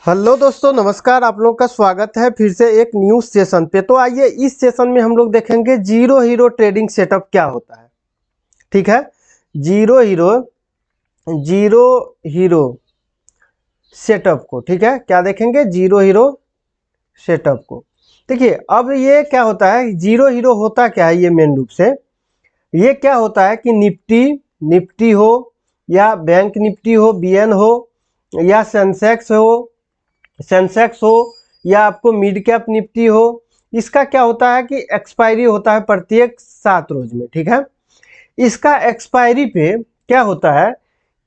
Hello दोस्तों, नमस्कार। आप लोग का स्वागत है फिर से एक न्यू सेशन पे। तो आइए इस सेशन में हम लोग देखेंगे जीरो हीरो ट्रेडिंग सेटअप क्या होता है। ठीक है, जीरो हीरो सेटअप को, ठीक है, क्या देखेंगे, जीरो हीरो सेटअप को। देखिए अब ये क्या होता है, जीरो हीरो होता क्या है, ये मेन रूप से ये क्या होता है कि निफ्टी हो या बैंक निफ्टी हो, बीएन हो या सेंसेक्स हो या आपको मिड कैप निफ्टी हो, इसका क्या होता है कि एक्सपायरी होता है प्रत्येक 7 रोज में। ठीक है, इसका एक्सपायरी पे क्या होता है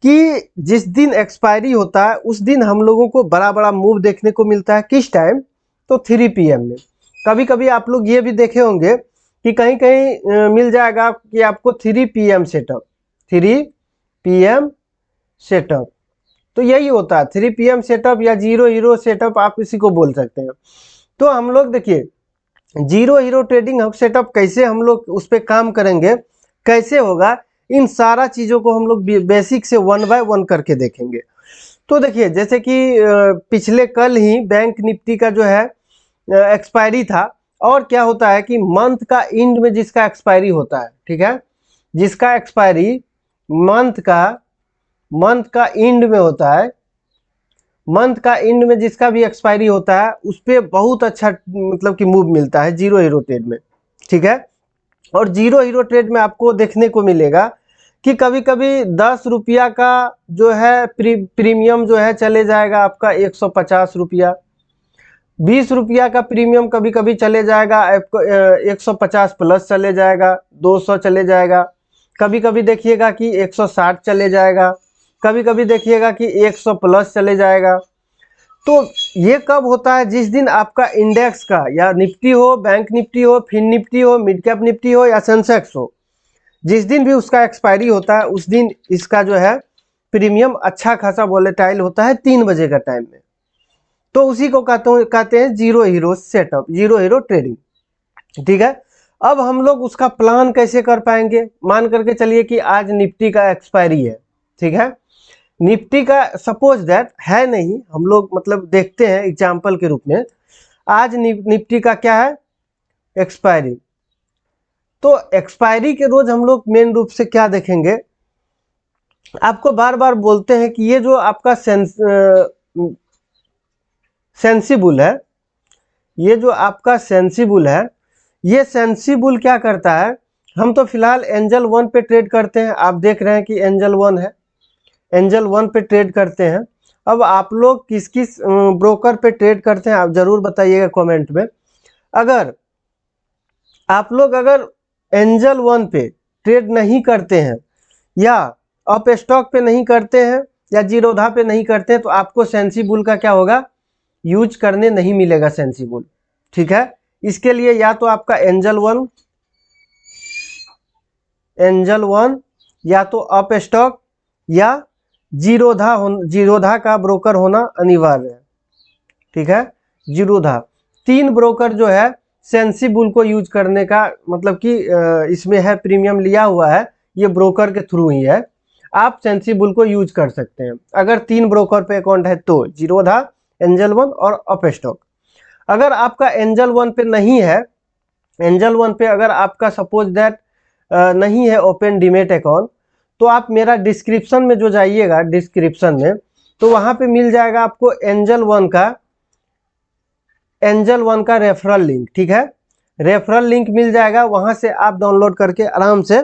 कि जिस दिन एक्सपायरी होता है उस दिन हम लोगों को बड़ा बड़ा मूव देखने को मिलता है। किस टाइम? तो 3 PM में। कभी कभी आप लोग ये भी देखे होंगे कि कहीं कहीं मिल जाएगा कि आपको 3 PM सेटअप, 3 PM सेटअप। तो यही होता है 3 PM सेटअप या जीरो हीरो सेटअप, आप इसी को बोल सकते हैं। तो हम लोग देखिए जीरो हीरो ट्रेडिंग सेटअप कैसे हम लोग उस पर काम करेंगे, कैसे होगा, इन सारा चीज़ों को हम लोग बेसिक से 1 बाय 1 करके देखेंगे। तो देखिए जैसे कि पिछले कल ही बैंक निफ्टी का जो है एक्सपायरी था। और क्या होता है कि मंथ का एंड में जिसका एक्सपायरी होता है, ठीक है, जिसका एक्सपायरी मंथ का एंड में होता है, मंथ का एंड में जिसका भी एक्सपायरी होता है उस पर बहुत अच्छा मतलब कि मूव मिलता है जीरो हीरो ट्रेड में। ठीक है, और जीरो हीरो ट्रेड में आपको देखने को मिलेगा कि कभी कभी 10 रुपया का जो है प्रीमियम जो है चले जाएगा आपका 150 रुपया, 20 रुपया का प्रीमियम कभी कभी चले जाएगा आपको 150 प्लस चले जाएगा, 200 चले जाएगा, कभी कभी देखिएगा कि 160 चले जाएगा, कभी कभी देखिएगा कि 100 प्लस चले जाएगा। तो ये कब होता है? जिस दिन आपका इंडेक्स का या निफ्टी हो, बैंक निफ्टी हो, फिन निफ्टी हो, मिड कैप निफ्टी हो या सेंसेक्स हो, जिस दिन भी उसका एक्सपायरी होता है उस दिन इसका जो है प्रीमियम अच्छा खासा वोलेटाइल होता है 3 बजे का टाइम में। तो उसी को कहते हैं zero hero setup, zero hero trading. ठीक है, अब हम लोग उसका प्लान कैसे कर पाएंगे? मान करके चलिए कि आज निफ्टी का एक्सपायरी है। ठीक है, निफ्टी का सपोज दैट है नहीं, हम लोग मतलब देखते हैं एग्जाम्पल के रूप में। आज निफ्टी का क्या है? एक्सपायरी। तो एक्सपायरी के रोज हम लोग मेन रूप से क्या देखेंगे? आपको बार बार बोलते हैं कि ये जो आपका सेंसिबल है, ये जो आपका सेंसिबल है, ये सेंसिबल क्या करता है? हम तो फिलहाल एंजल 1 पे ट्रेड करते हैं। आप देख रहे हैं कि एंजल 1 है, एंजल 1 पे ट्रेड करते हैं। अब आप लोग किस किस ब्रोकर पे ट्रेड करते हैं आप जरूर बताइएगा कमेंट में। अगर आप लोग एंजल 1 पे ट्रेड नहीं करते हैं या अप स्टॉक पे नहीं करते हैं या जीरोधा पे नहीं करते हैं तो आपको सेंसिबल का क्या होगा? यूज करने नहीं मिलेगा सेंसिबल। ठीक है, इसके लिए या तो आपका एंजल 1 या तो अप स्टॉक या जीरोधा का ब्रोकर होना अनिवार्य है। ठीक है, जीरोधा, 3 ब्रोकर जो है सेंसिबल को यूज करने का मतलब कि इसमें है, प्रीमियम लिया हुआ है, ये ब्रोकर के थ्रू ही है। आप सेंसिबल को यूज कर सकते हैं अगर 3 ब्रोकर पे अकाउंट है तो, जीरोधा, एंजल 1 और अप स्टॉक। अगर आपका एंजल 1 पे नहीं है, एंजल 1 पे अगर आपका सपोज दैट नहीं है ओपन डीमेट अकाउंट, तो आप मेरा डिस्क्रिप्शन में जो जाइएगा, डिस्क्रिप्शन में तो वहां पे मिल जाएगा आपको एंजल 1 का रेफरल लिंक। ठीक है, रेफरल लिंक मिल जाएगा, वहां से आप डाउनलोड करके आराम से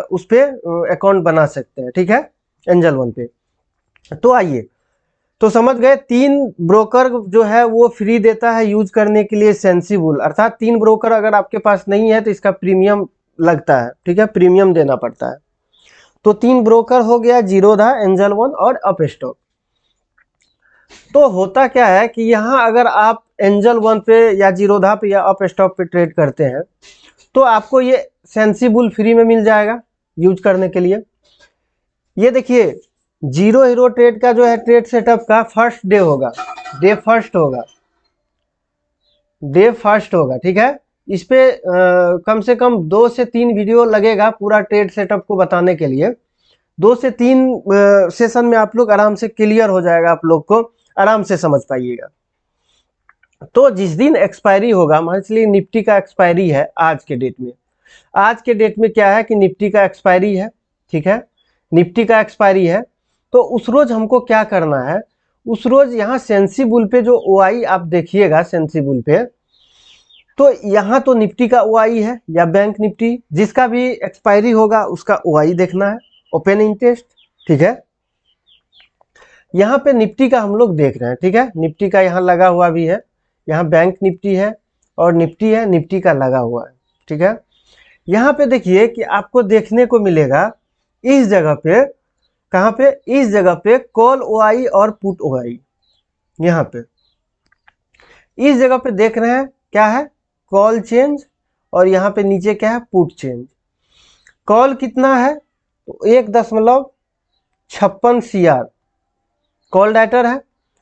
उस पर अकाउंट बना सकते हैं। ठीक है, एंजल 1 पे। तो आइए, तो समझ गए 3 ब्रोकर जो है वो फ्री देता है यूज करने के लिए सेंसिबल, अर्थात 3 ब्रोकर अगर आपके पास नहीं है तो इसका प्रीमियम लगता है। ठीक है, प्रीमियम देना पड़ता है। तो 3 ब्रोकर हो गया, जीरोधा, एंजल 1 और अप स्टॉक। तो होता क्या है कि यहाँ अगर आप एंजल 1 पे या जीरोधा पे या अप स्टॉक पे ट्रेड करते हैं तो आपको ये सेंसिबल फ्री में मिल जाएगा यूज करने के लिए। ये देखिए जीरो हीरो ट्रेड का जो है ट्रेड सेटअप का फर्स्ट डे होगा, डे फर्स्ट होगा। ठीक है, इस पे कम से कम 2 से 3 वीडियो लगेगा पूरा ट्रेड सेटअप को बताने के लिए। 2 से 3 सेशन में आप लोग आराम से क्लियर हो जाएगा आप लोग को आराम से समझ पाइएगा। तो जिस दिन एक्सपायरी होगा, मान लीजिए निफ्टी का एक्सपायरी है आज के डेट में, आज के डेट में क्या है कि निफ्टी का एक्सपायरी है, ठीक है, निफ्टी का एक्सपायरी है। तो उस रोज हमको क्या करना है, उस रोज यहाँ सेंसिबल पे जो ओआई आप देखिएगा सेंसिबल पे, तो यहाँ तो निफ्टी का ओआई है या बैंक निफ्टी, जिसका भी एक्सपायरी होगा उसका ओआई देखना है, ओपन इंटरेस्ट, ठीक है। यहाँ पे निफ्टी का हम लोग देख रहे हैं, ठीक है, निफ्टी का यहाँ लगा हुआ भी है, यहाँ बैंक निफ्टी है और निफ्टी है, निफ्टी का लगा हुआ है, ठीक है। यहाँ पे देखिए कि आपको देखने को मिलेगा इस जगह पे, कहाँ पे, इस जगह पे कॉल ओआई और पुट ओआई, यहाँ पे इस जगह पे देख रहे हैं क्या है, कॉल चेंज, और यहाँ पे नीचे क्या है, पुट चेंज। कॉल कितना है, तो 1.56 CR कॉल राइटर है,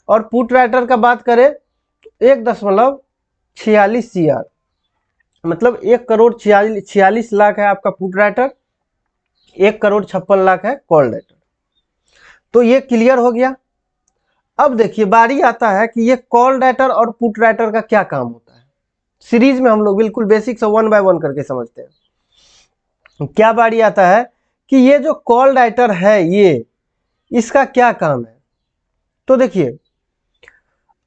और पुट राइटर का बात करें तो 1.46 CR, मतलब 1,46 लाख है आपका पुट राइटर, 1,56 लाख है कॉल राइटर। तो ये क्लियर हो गया। अब देखिए बारी आता है कि ये कॉल राइटर और पुट राइटर का क्या काम होता है। सीरीज में हम लोग बिल्कुल बेसिक से 1 बाय 1 करके समझते हैं। क्या बारी आता है कि ये जो कॉल राइटर है ये, इसका क्या काम है। तो देखिए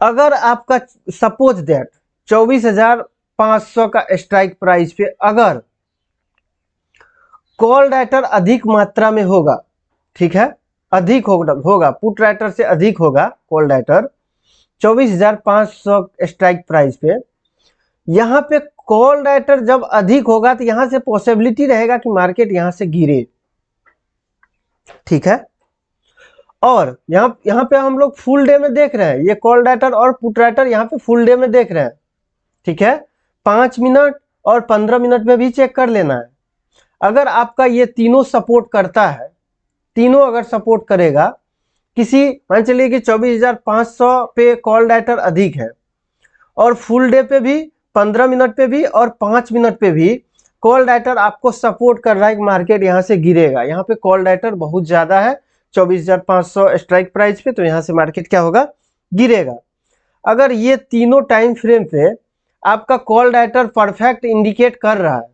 अगर आपका सपोज दैट 24,500 का स्ट्राइक प्राइस पे अगर कॉल राइटर अधिक मात्रा में होगा, ठीक है, अधिक होगा पुट राइटर से अधिक होगा कॉल राइटर 24,500 स्ट्राइक प्राइस पे, यहाँ पे कॉल राइटर जब अधिक होगा तो यहां से पॉसिबिलिटी रहेगा कि मार्केट यहां से गिरे, ठीक है। और यहाँ पे हम लोग फुल डे में देख रहे हैं, ये कॉल राइटर और पुट राइटर यहाँ पे फुल डे में देख रहे हैं, ठीक है। 5 मिनट और 15 मिनट में भी चेक कर लेना है। अगर आपका ये तीनों सपोर्ट करता है, तीनों अगर सपोर्ट करेगा, किसी मान चलिए कि 24,500 पे कॉल राइटर अधिक है और फुल डे पे भी 15 मिनट पे भी और 5 मिनट पे भी कॉल राइटर आपको सपोर्ट कर रहा है कि मार्केट यहां से गिरेगा, यहाँ पे कॉल राइटर बहुत ज्यादा है 24,500 स्ट्राइक प्राइस पे, तो यहां से मार्केट क्या होगा, गिरेगा। अगर ये तीनों टाइम फ्रेम पे आपका कॉल राइटर परफेक्ट इंडिकेट कर रहा है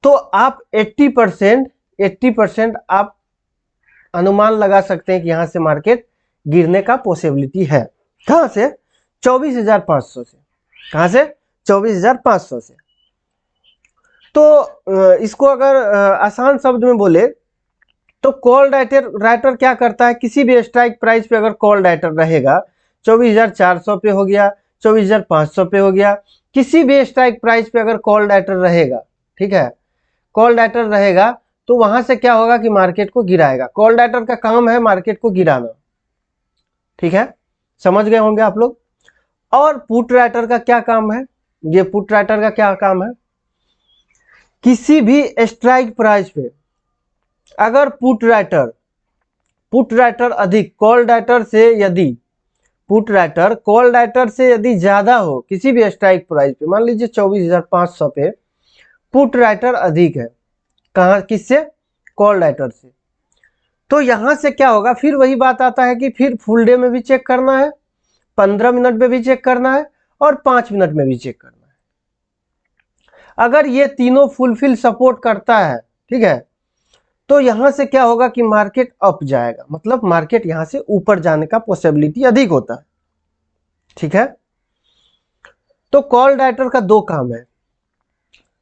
तो आप 80% आप अनुमान लगा सकते हैं कि यहां से मार्केट गिरने का पॉसिबिलिटी है। कहां से, 24,500 से, कहां से, 24,500 से। तो इसको अगर आसान शब्द में बोले तो कॉल राइटर क्या करता है, किसी भी स्ट्राइक प्राइस पे अगर कॉल राइटर रहेगा 24,400 पे हो गया, 24,500 पे हो गया, किसी भी स्ट्राइक प्राइस पे अगर कॉल राइटर रहेगा, ठीक है, कॉल राइटर रहेगा तो वहां से क्या होगा कि मार्केट को गिराएगा। कॉल राइटर का काम है मार्केट को गिराना, ठीक है, समझ गए होंगे आप लोग। और पुट राइटर का क्या काम है, ये पुट राइटर का क्या काम है, किसी भी स्ट्राइक प्राइस पे अगर पुट राइटर अधिक कॉल राइटर से, यदि पुट राइटर कॉल राइटर से यदि ज्यादा हो किसी भी स्ट्राइक प्राइस पे, मान लीजिए 24,500 पे पुट राइटर अधिक है, कहां, किससे, कॉल राइटर से, तो यहां से क्या होगा, फिर वही बात आता है कि फिर फुल डे में भी चेक करना है, 15 मिनट में भी चेक करना है और 5 मिनट में भी चेक करना है। अगर ये तीनों फुलफिल सपोर्ट करता है, ठीक है, तो यहां से क्या होगा कि मार्केट अप जाएगा, मतलब मार्केट यहां से ऊपर जाने का पॉसिबिलिटी अधिक होता है, ठीक है। तो कॉल राइटर का दो काम है,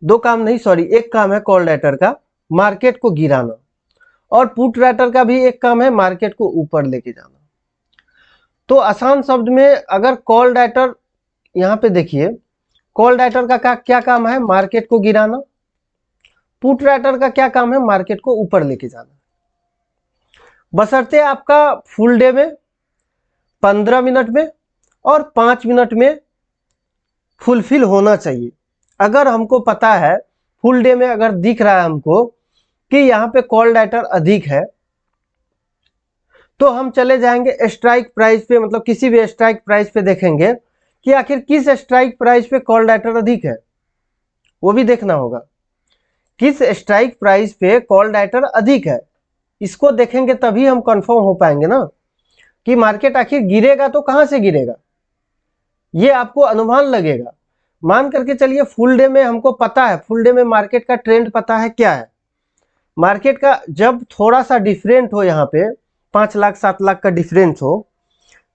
दो काम नहीं सॉरी एक काम है कॉल राइटर का, मार्केट को गिराना, और पुट राइटर का भी एक काम है मार्केट को ऊपर लेके जाना। तो आसान शब्द में अगर कॉल राइटर, यहां पे देखिए कॉल राइटर का क्या काम है, मार्केट को गिराना, पुट राइटर का क्या काम है, मार्केट को ऊपर लेके जाना, बशर्ते आपका फुल डे में, 15 मिनट में और 5 मिनट में फुलफिल होना चाहिए। अगर हमको पता है फुल डे में अगर दिख रहा है हमको कि यहाँ पे कॉल राइटर अधिक है, तो हम चले जाएंगे स्ट्राइक प्राइस पे, मतलब किसी भी स्ट्राइक प्राइस पे देखेंगे कि आखिर किस स्ट्राइक प्राइस पे कॉल राइटर अधिक है, वो भी देखना होगा, किस स्ट्राइक प्राइस पे कॉल राइटर अधिक है, इसको देखेंगे तभी हम कंफर्म हो पाएंगे ना। कि मार्केट आखिर गिरेगा तो कहां से गिरेगा, ये आपको अनुमान लगेगा। मान करके चलिए फुल डे में हमको पता है, फुल डे में मार्केट का ट्रेंड पता है क्या है। मार्केट का जब थोड़ा सा डिफरेंट हो, यहाँ पे 5 लाख 7 लाख का डिफरेंस हो,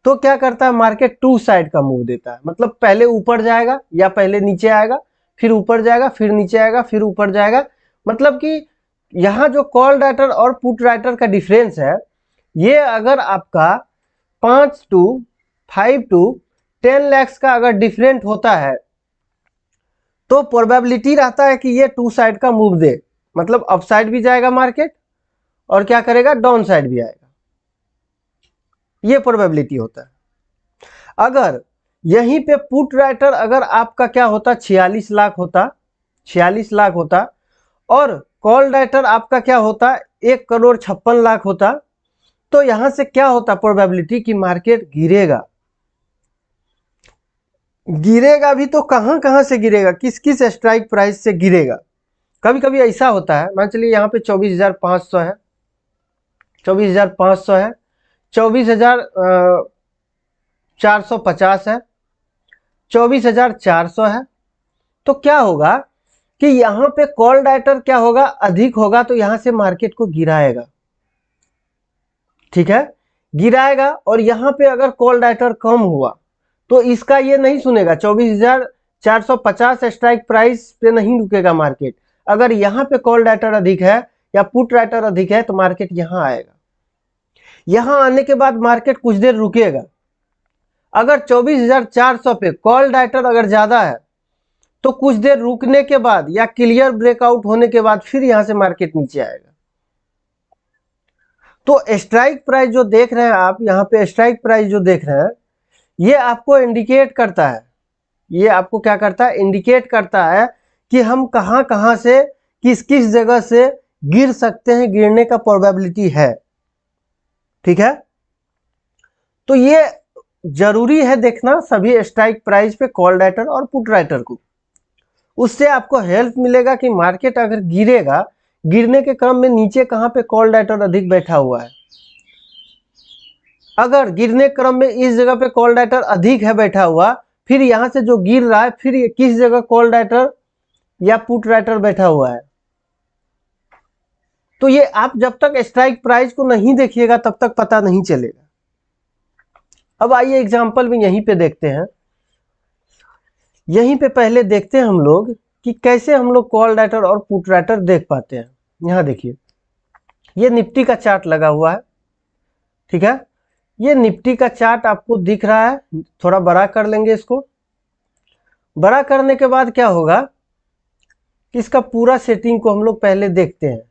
तो क्या करता है मार्केट टू साइड का मूव देता है। मतलब पहले ऊपर जाएगा या पहले नीचे आएगा, फिर ऊपर जाएगा, फिर नीचे आएगा, फिर ऊपर जाएगा। मतलब कि यहाँ जो कॉल राइटर और पुट राइटर का डिफरेंस है, ये अगर आपका 5 to 5 to 10 लाख का अगर डिफरेंट होता है तो प्रोबेबिलिटी रहता है कि ये टू साइड का मूव दे। मतलब अप साइड भी जाएगा मार्केट और क्या करेगा, डाउन साइड भी आएगा, ये प्रोबेबिलिटी होता है। अगर यहीं पे पुट राइटर अगर आपका क्या होता, 46 लाख होता, 46 लाख होता, और कॉल राइटर आपका क्या होता, 1,56,00,000 होता, तो यहां से क्या होता प्रोबेबिलिटी कि मार्केट गिरेगा। गिरेगा भी तो कहां कहां से गिरेगा, किस किस स्ट्राइक प्राइस से गिरेगा। कभी कभी ऐसा होता है, मान चलिए यहाँ पे 24,500 है, 24,500 है, 24,450 है, 24,400 है, तो क्या होगा कि यहाँ पे कॉल राइटर क्या होगा, अधिक होगा, तो यहां से मार्केट को गिराएगा। ठीक है, गिराएगा। और यहाँ पे अगर कॉल राइटर कम हुआ तो इसका ये नहीं सुनेगा, 24,450 स्ट्राइक प्राइस पे नहीं रुकेगा मार्केट। अगर यहाँ पे कॉल राइटर अधिक है या पुट राइटर अधिक है तो मार्केट यहाँ आएगा। यहाँ आने के बाद मार्केट कुछ देर रुकेगा। अगर 24,400 पे कॉल राइटर अगर ज्यादा है तो कुछ देर रुकने के बाद या क्लियर ब्रेकआउट होने के बाद फिर यहां से मार्केट नीचे आएगा। तो स्ट्राइक प्राइस जो देख रहे हैं आप, यहाँ पे स्ट्राइक प्राइस जो देख रहे हैं, ये आपको इंडिकेट करता है, ये आपको क्या करता है, इंडिकेट करता है कि हम कहां कहां से किस किस जगह से गिर सकते हैं, गिरने का प्रोबेबिलिटी है। ठीक है, तो ये जरूरी है देखना सभी स्ट्राइक प्राइस पे कॉल राइटर और पुट राइटर को। उससे आपको हेल्प मिलेगा कि मार्केट अगर गिरेगा, गिरने के क्रम में नीचे कहां पे कॉल राइटर अधिक बैठा हुआ है। अगर गिरने क्रम में इस जगह पे कॉल राइटर अधिक है बैठा हुआ, फिर यहां से जो गिर रहा है फिर किस जगह कॉल राइटर या पुट राइटर बैठा हुआ है। तो ये आप जब तक स्ट्राइक प्राइस को नहीं देखिएगा तब तक पता नहीं चलेगा। अब आइए एग्जांपल में यहीं पे देखते हैं। यहीं पे पहले देखते हैं हम लोग कि कैसे हम लोग कॉल राइटर और पुट राइटर देख पाते हैं। यहां देखिए, ये निफ्टी का चार्ट लगा हुआ है। ठीक है, ये निफ्टी का चार्ट आपको दिख रहा है, थोड़ा बड़ा कर लेंगे इसको। बड़ा करने के बाद क्या होगा, इसका पूरा सेटिंग को हम लोग पहले देखते हैं।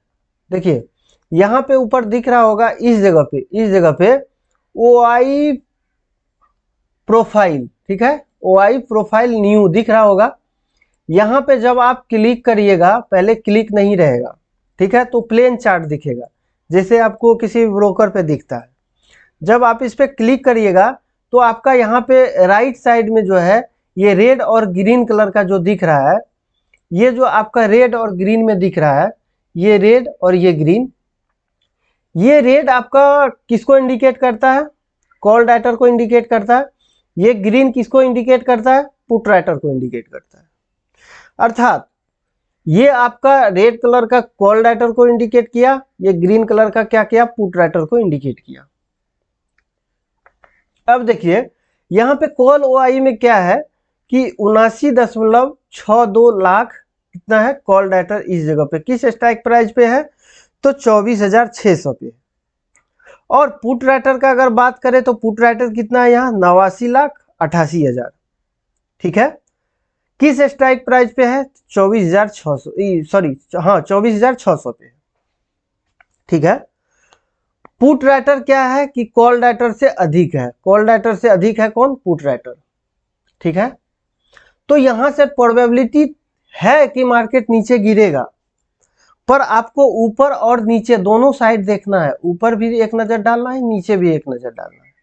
देखिए यहाँ पे ऊपर दिख रहा होगा, इस जगह पे OI प्रोफाइल। ठीक है, OI प्रोफाइल न्यू दिख रहा होगा। यहाँ पे जब आप क्लिक करिएगा, पहले क्लिक नहीं रहेगा, ठीक है, तो प्लेन चार्ट दिखेगा जैसे आपको किसी ब्रोकर पे दिखता है। जब आप इस पे क्लिक करिएगा तो आपका यहाँ पे राइट साइड में जो है ये रेड और ग्रीन कलर का जो दिख रहा है, ये जो आपका रेड और ग्रीन में दिख रहा है, ये रेड और ये ग्रीन, ये रेड आपका किसको इंडिकेट करता है, कॉल राइटर को इंडिकेट करता है। ये ग्रीन किसको इंडिकेट करता है, पुट राइटर को इंडिकेट करता है। अर्थात ये आपका रेड कलर का कॉल राइटर को इंडिकेट किया, ये ग्रीन कलर का क्या किया, पुट राइटर को इंडिकेट किया। अब देखिए यहाँ पे कॉल OI में क्या है कि 79.62 लाख कितना है कॉल राइटर इस जगह पे, किस स्ट्राइक प्राइस पे है, तो 24,600 पे। और पुट राइटर का अगर बात करें तो पुट राइटर कितना है यहाँ, 89,88,000। ठीक है, किस स्ट्राइक प्राइस पे है, 24,600, सॉरी हाँ 24,600 पे। ठीक है, पुट राइटर क्या है कि कॉल राइटर से अधिक है, कॉल राइटर से अधिक है कौन, पुट राइटर। ठीक है, तो यहां से प्रोबेबिलिटी है कि मार्केट नीचे गिरेगा, पर आपको ऊपर और नीचे दोनों साइड देखना है, ऊपर भी एक नजर डालना है, नीचे भी एक नजर डालना है।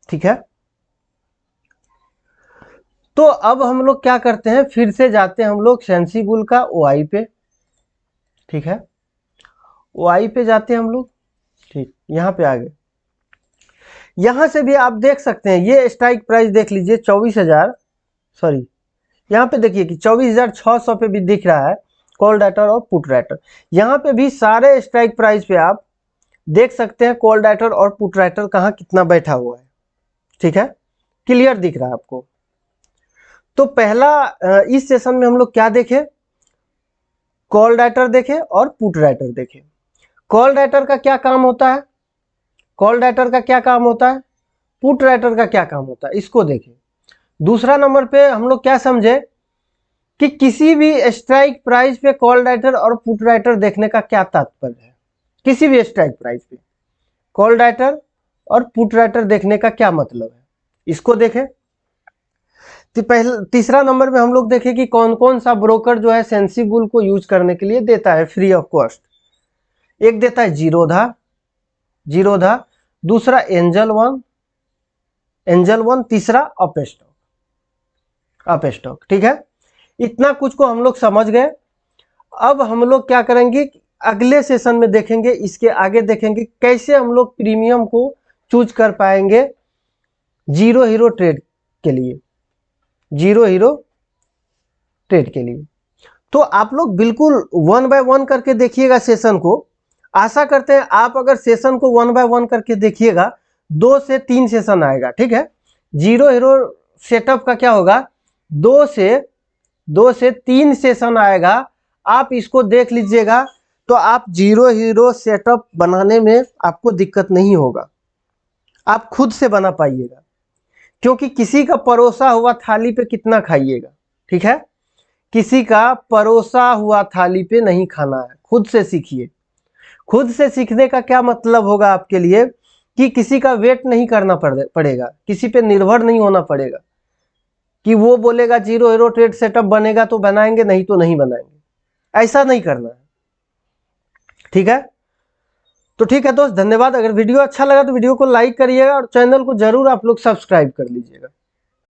ठीक है, तो अब हम लोग क्या करते हैं, फिर से जाते हैं हम लोग सेंसिबल का OI पे। ठीक है, OI पे जाते हैं हम लोग। ठीक, यहाँ पे आ गए। यहां से भी आप देख सकते हैं, ये स्ट्राइक प्राइस देख लीजिए 24,000, सॉरी यहाँ पे देखिए कि 24,600 पे भी दिख रहा है कॉल राइटर और पुट राइटर। यहाँ पे भी सारे स्ट्राइक प्राइस पे आप देख सकते हैं कॉल राइटर और पुट राइटर कहाँ कितना बैठा हुआ है। ठीक है, क्लियर दिख रहा है आपको। तो पहला इस सेशन में हम लोग क्या देखे, कॉल राइटर देखे और पुट राइटर देखे। कॉल राइटर का क्या काम होता है, कॉल राइटर का क्या काम होता है, पुट राइटर का क्या काम होता है, इसको देखें। दूसरा नंबर पे हम लोग क्या समझे कि किसी भी स्ट्राइक प्राइस पे कॉल राइटर और पुट राइटर देखने का क्या तात्पर्य है। किसी भी स्ट्राइक प्राइस पे कॉल राइटर और पुट राइटर देखने का क्या मतलब है, इसको देखें। तीसरा नंबर में हम लोग देखें कि कौन कौन सा ब्रोकर जो है सेंसिबल को यूज करने के लिए देता है फ्री ऑफ कॉस्ट। एक देता है जीरोधा, दूसरा एंजल वन, तीसरा अप स्टॉक। ठीक है, इतना कुछ को हम लोग समझ गए। अब हम लोग क्या करेंगे, अगले सेशन में देखेंगे, इसके आगे देखेंगे कैसे हम लोग प्रीमियम को चूज कर पाएंगे जीरो हीरो ट्रेड के लिए, तो आप लोग बिल्कुल 1 बाय 1 करके देखिएगा सेशन को। आशा करते हैं आप अगर सेशन को 1 बाय 1 करके देखिएगा 2 से 3 सेशन आएगा। ठीक है, जीरो हीरो सेटअप का क्या होगा, 2 से 3 सेशन आएगा। आप इसको देख लीजिएगा तो आप जीरो हीरो सेटअप बनाने में आपको दिक्कत नहीं होगा, आप खुद से बना पाइएगा, क्योंकि किसी का परोसा हुआ थाली पे कितना खाइएगा। ठीक है, किसी का परोसा हुआ थाली पे नहीं खाना है, खुद से सीखिए। खुद से सीखने का क्या मतलब होगा आपके लिए कि किसी का वेट नहीं करना पड़ेगा, किसी पे निर्भर नहीं होना पड़ेगा कि वो बोलेगा जीरो हीरो ट्रेड सेटअप बनेगा तो बनाएंगे, नहीं तो नहीं बनाएंगे, ऐसा नहीं करना है। ठीक है, तो ठीक है दोस्त, धन्यवाद। अगर वीडियो अच्छा लगा तो वीडियो को लाइक करिएगा और चैनल को जरूर आप लोग सब्सक्राइब कर लीजिएगा।